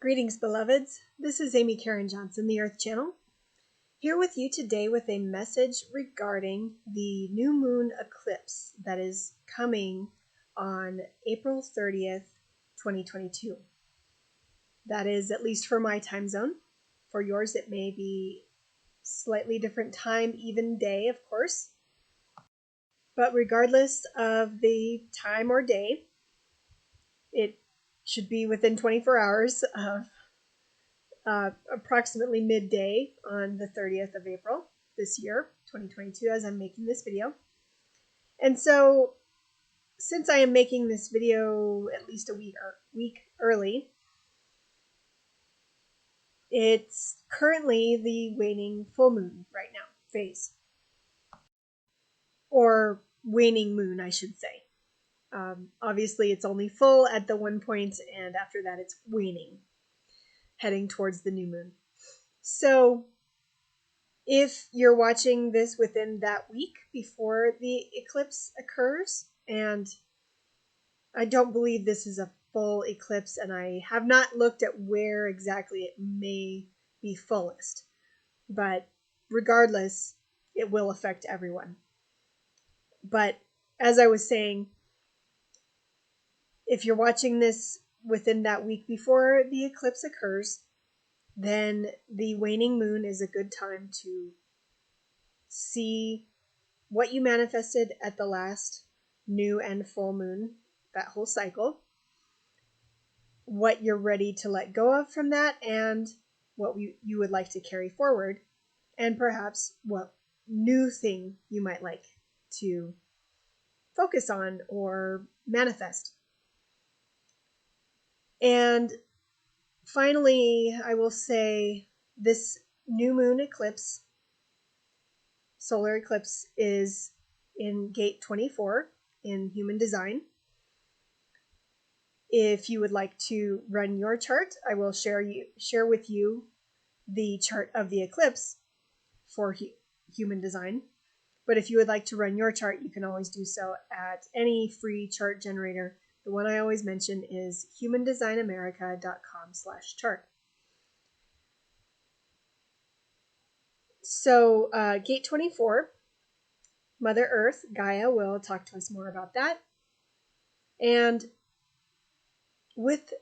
Greetings, beloveds. This is Amy Caryn Johnson, the Earth Channel, here with you today with a message regarding the new moon eclipse that is coming on April 30th, 2022. That is, at least for my time zone. For yours, it may be slightly different time, even day, of course. But regardless of the time or day, it should be within 24 hours of approximately midday on the 30th of April this year, 2022, as I'm making this video. And so, since I am making this video at least a week early, it's currently the waning full moon right now, phase. Or waning moon, I should say. Obviously, it's only full at the one point, and after that it's waning, heading towards the new moon. So, if you're watching this within that week before the eclipse occurs, and I don't believe this is a full eclipse, and I have not looked at where exactly it may be fullest, but regardless, it will affect everyone. But as I was saying, if you're watching this within that week before the eclipse occurs, then the waning moon is a good time to see what you manifested at the last new and full moon, that whole cycle, what you're ready to let go of from that, and what you would like to carry forward, and perhaps what new thing you might like to focus on or manifest. And finally, I will say this new moon eclipse, solar eclipse, is in gate 24 in human design. If you would like to run your chart, I will share with you the chart of the eclipse for human design. But if you would like to run your chart, you can always do so at any free chart generator. The one I always mention is humandesignamerica.com/chart. So gate 24, Mother Earth, Gaia, will talk to us more about that. And with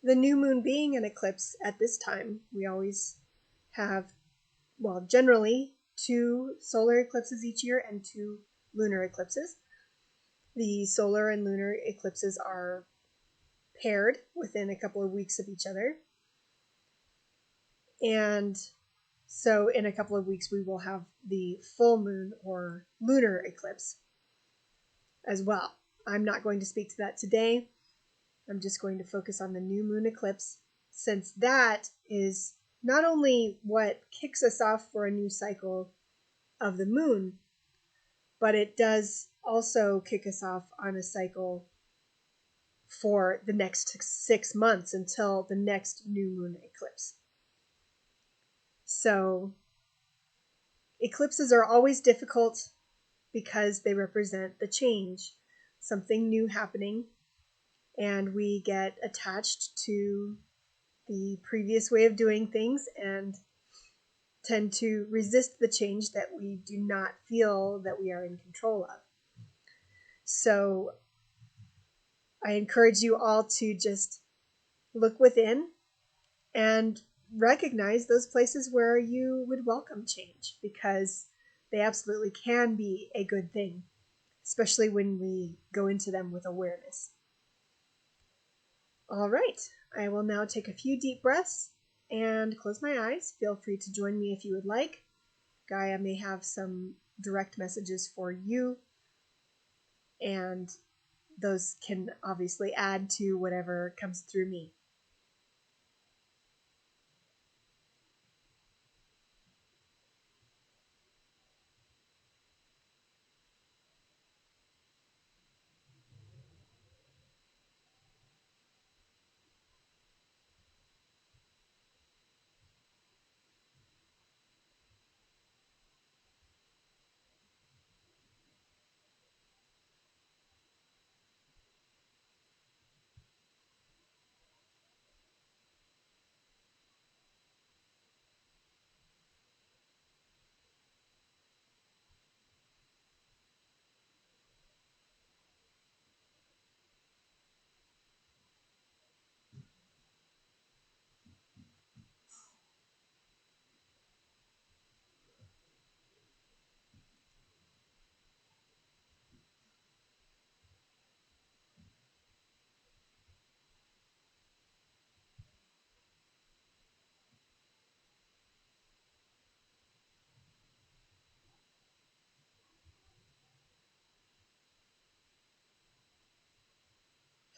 the new moon being an eclipse at this time, we always have, well, generally 2 solar eclipses each year and 2 lunar eclipses. The solar and lunar eclipses are paired within a couple of weeks of each other. And so in a couple of weeks, we will have the full moon or lunar eclipse as well. I'm not going to speak to that today. I'm just going to focus on the new moon eclipse, since that is not only what kicks us off for a new cycle of the moon, but it does also kick us off on a cycle for the next 6 months until the next new moon eclipse. So eclipses are always difficult because they represent the change, something new happening, and we get attached to the previous way of doing things and tend to resist the change that we do not feel that we are in control of. So I encourage you all to just look within and recognize those places where you would welcome change, because they absolutely can be a good thing, especially when we go into them with awareness. All right, I will now take a few deep breaths and close my eyes. Feel free to join me if you would like. Gaia may have some direct messages for you, and those can obviously add to whatever comes through me.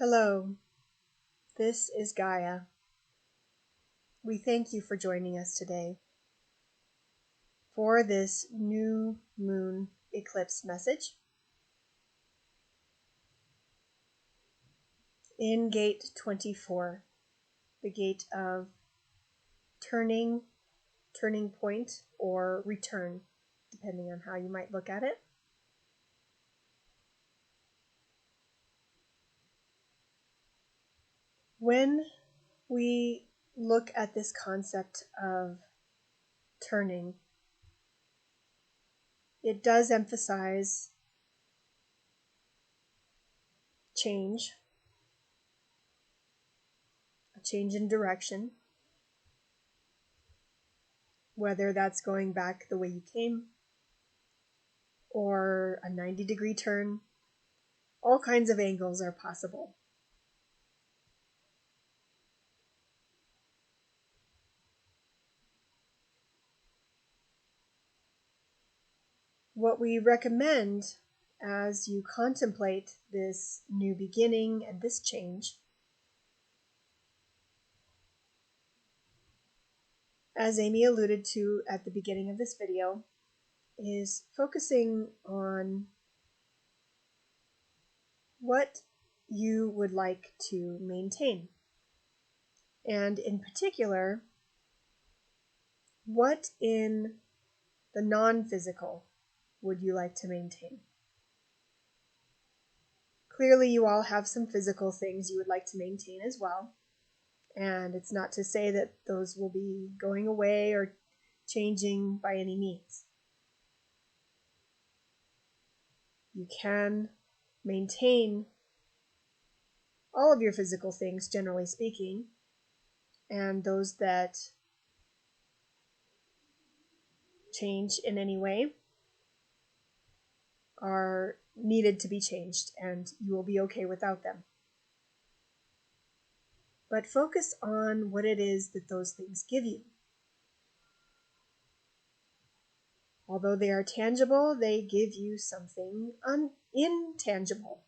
Hello, this is Gaia. We thank you for joining us today for this new moon eclipse message. In gate 24, the gate of turning point, or return, depending on how you might look at it. When we look at this concept of turning, it does emphasize change, a change in direction, whether that's going back the way you came or a 90-degree turn. All kinds of angles are possible. What we recommend as you contemplate this new beginning and this change, as Amy alluded to at the beginning of this video, is focusing on what you would like to maintain. And in particular, what in the non-physical would you like to maintain? Clearly, you all have some physical things you would like to maintain as well. And it's not to say that those will be going away or changing by any means. You can maintain all of your physical things, generally speaking, and those that change in any way are needed to be changed, and you will be okay without them. But focus on what it is that those things give you. Although they are tangible, they give you something intangible.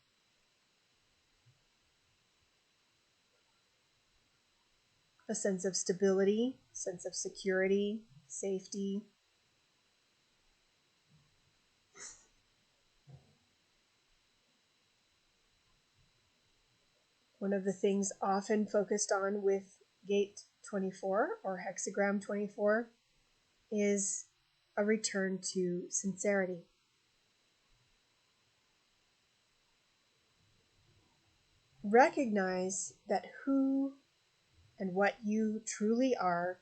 A sense of stability, sense of security, safety. One of the things often focused on with gate 24 or hexagram 24 is a return to sincerity. Recognize that who and what you truly are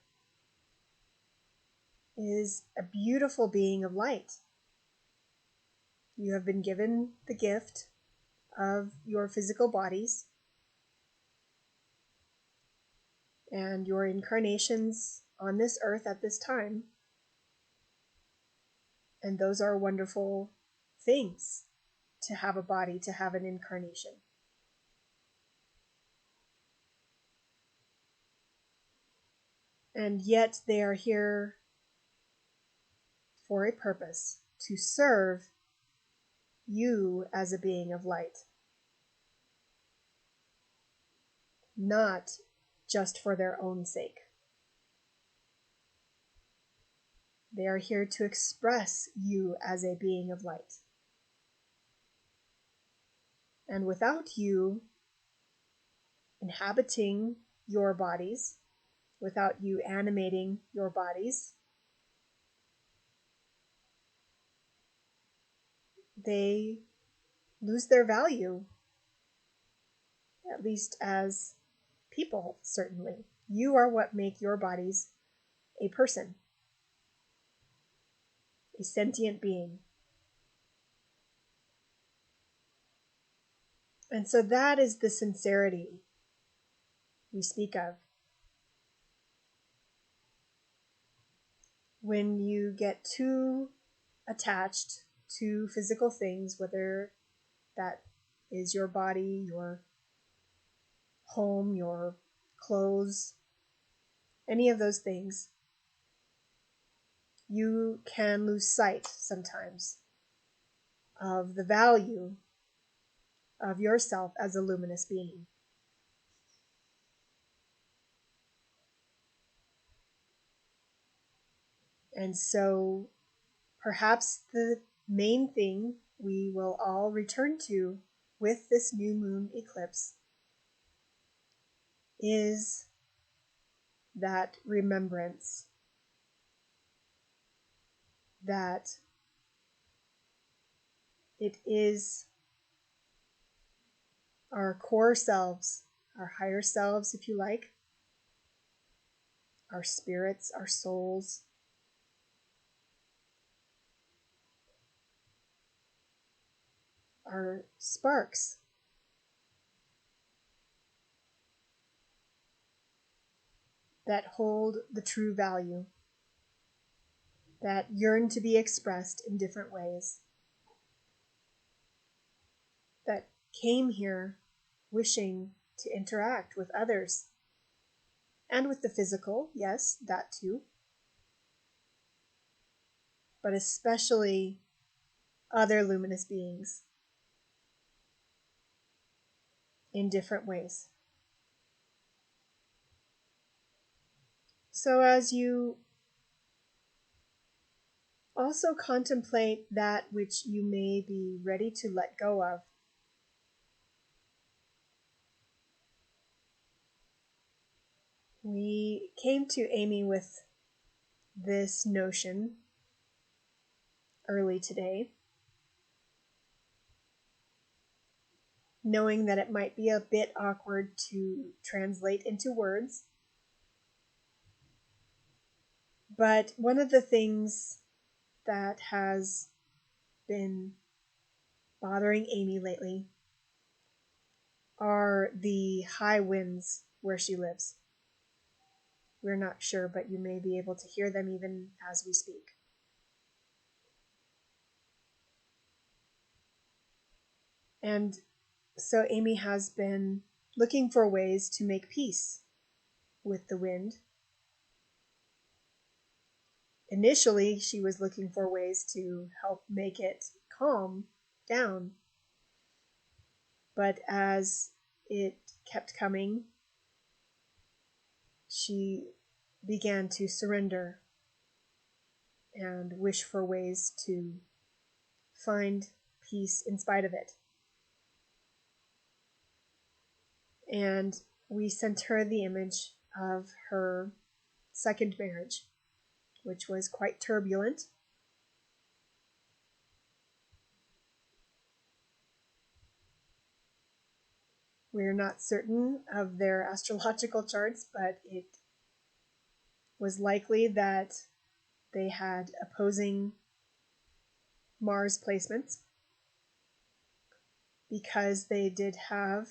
is a beautiful being of light. You have been given the gift of your physical bodies and your incarnations on this earth at this time. And those are wonderful things, to have a body, to have an incarnation. And yet they are here for a purpose, to serve you as a being of light. Not just for their own sake. They are here to express you as a being of light. And without you inhabiting your bodies, without you animating your bodies, they lose their value, at least as people, certainly. You are what make your bodies a person, a sentient being. And so that is the sincerity we speak of. When you get too attached to physical things, whether that is your body, your home, your clothes, any of those things, you can lose sight sometimes of the value of yourself as a luminous being. And so perhaps the main thing we will all return to with this new moon eclipse is that remembrance that it is our core selves, our higher selves, if you like, our spirits, our souls, our sparks that hold the true value, that yearn to be expressed in different ways, that came here wishing to interact with others and with the physical, yes, that too, but especially other luminous beings in different ways. So as you also contemplate that which you may be ready to let go of, we came to Amy with this notion early today, knowing that it might be a bit awkward to translate into words. But one of the things that has been bothering Amy lately are the high winds where she lives. We're not sure, but you may be able to hear them even as we speak. And so Amy has been looking for ways to make peace with the wind. Initially, she was looking for ways to help make it calm down. But as it kept coming, she began to surrender and wish for ways to find peace in spite of it. And we sent her the image of her second marriage, which was quite turbulent. We're not certain of their astrological charts, but it was likely that they had opposing Mars placements because they did have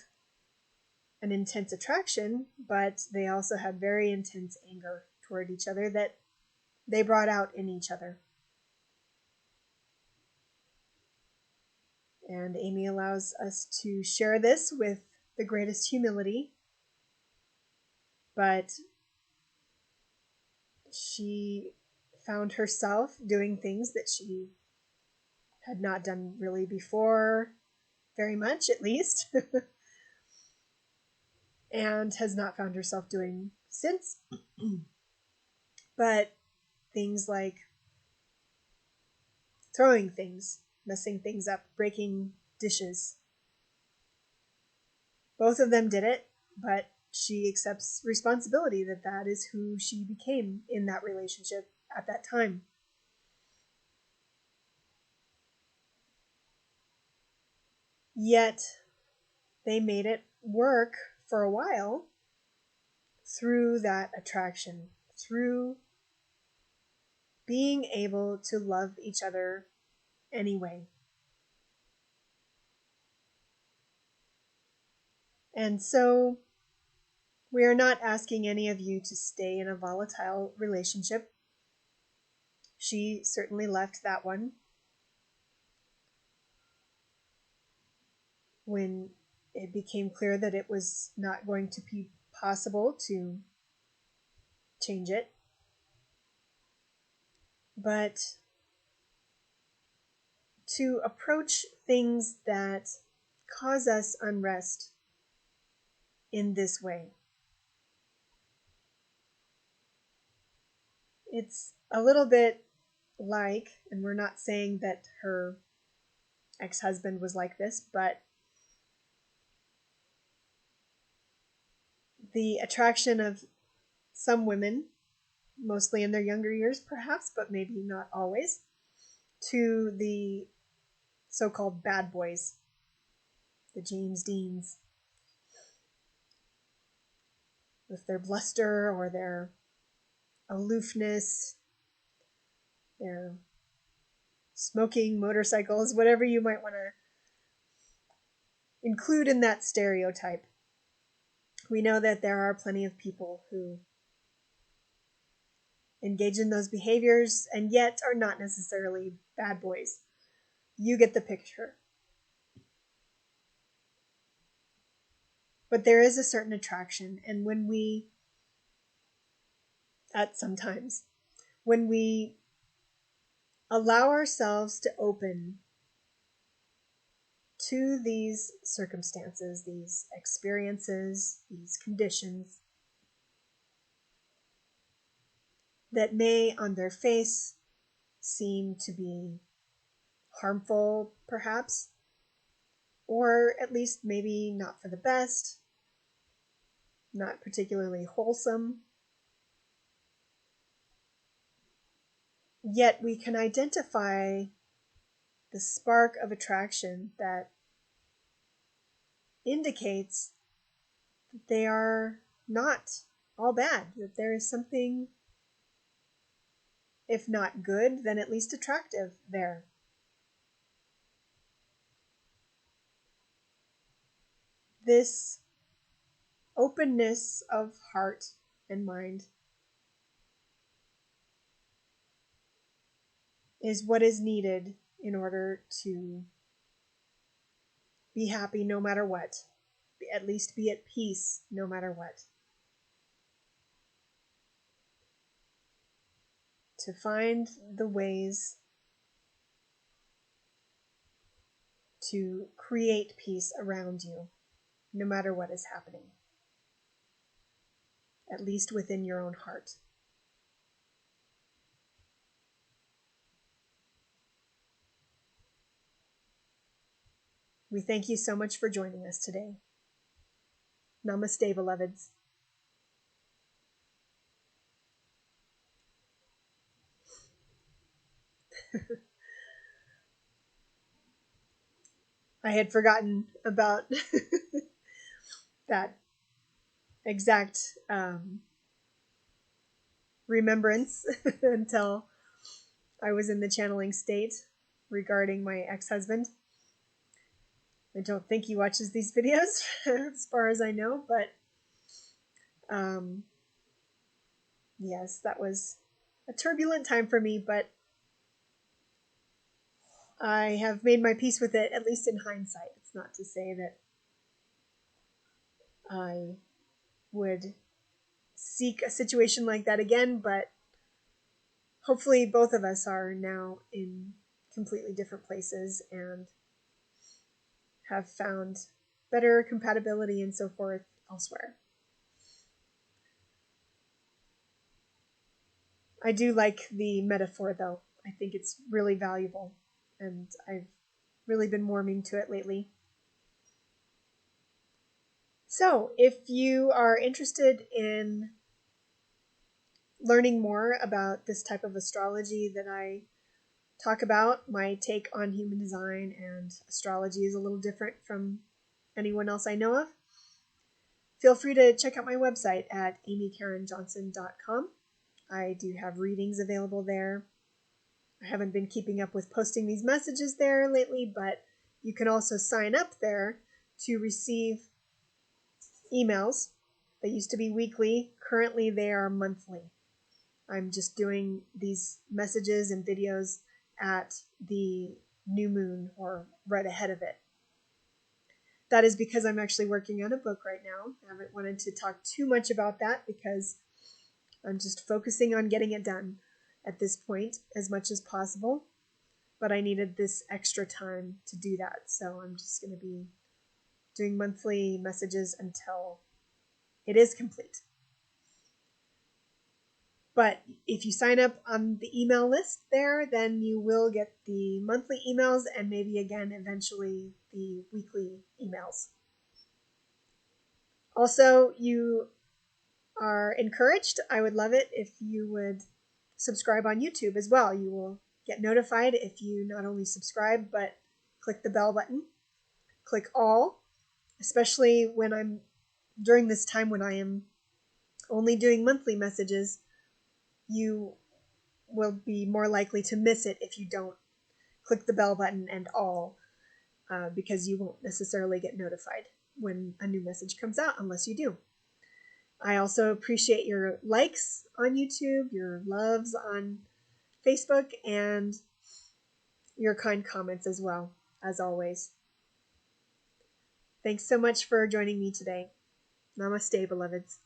an intense attraction, but they also had very intense anger toward each other that they brought out in each other. And Amy allows us to share this with the greatest humility, but she found herself doing things that she had not done really before, very much at least, and has not found herself doing since. But things like throwing things, messing things up, breaking dishes. Both of them did it, but she accepts responsibility that that is who she became in that relationship at that time. Yet they made it work for a while through that attraction, through being able to love each other anyway. And so we are not asking any of you to stay in a volatile relationship. She certainly left that one when it became clear that it was not going to be possible to change it. But to approach things that cause us unrest in this way. It's a little bit like, and we're not saying that her ex-husband was like this, but the attraction of some women, mostly in their younger years perhaps, but maybe not always, to the so-called bad boys, the James Deans, with their bluster or their aloofness, their smoking motorcycles, whatever you might want to include in that stereotype. We know that there are plenty of people who engage in those behaviors and yet are not necessarily bad boys. You get the picture. But there is a certain attraction, and when we allow ourselves to open to these circumstances, these experiences, these conditions that may on their face seem to be harmful, perhaps, or at least maybe not for the best, not particularly wholesome, yet we can identify the spark of attraction that indicates that they are not all bad, that there is something, if not good, then at least attractive there. This openness of heart and mind is what is needed in order to be happy no matter what, at least be at peace no matter what. To find the ways to create peace around you no matter what is happening, at least within your own heart. We thank you so much for joining us today. Namaste, beloveds. I had forgotten about that exact remembrance until I was in the channeling state regarding my ex-husband. I don't think he watches these videos as far as I know, but yes, that was a turbulent time for me, but I have made my peace with it, at least in hindsight. It's not to say that I would seek a situation like that again, but hopefully both of us are now in completely different places and have found better compatibility and so forth elsewhere. I do like the metaphor, though. I think it's really valuable, and I've really been warming to it lately. So, if you are interested in learning more about this type of astrology that I talk about, my take on human design and astrology is a little different from anyone else I know of, feel free to check out my website at amycarynjohnson.com. I do have readings available there. I haven't been keeping up with posting these messages there lately, but you can also sign up there to receive emails. They used to be weekly. Currently, they are monthly. I'm just doing these messages and videos at the new moon or right ahead of it. That is because I'm actually working on a book right now. I haven't wanted to talk too much about that because I'm just focusing on getting it done at this point as much as possible. But I needed this extra time to do that, so I'm just going to be doing monthly messages until it is complete. But if you sign up on the email list there, then you will get the monthly emails and maybe again eventually the weekly emails. Also, you are encouraged. I would love it if you would subscribe on YouTube as well. You will get notified if you not only subscribe, but click the bell button, click all, especially when I'm during this time when I am only doing monthly messages. You will be more likely to miss it if you don't click the bell button and all, because you won't necessarily get notified when a new message comes out unless you do. I also appreciate your likes on YouTube, your loves on Facebook, and your kind comments as well, as always. Thanks so much for joining me today. Namaste, beloveds.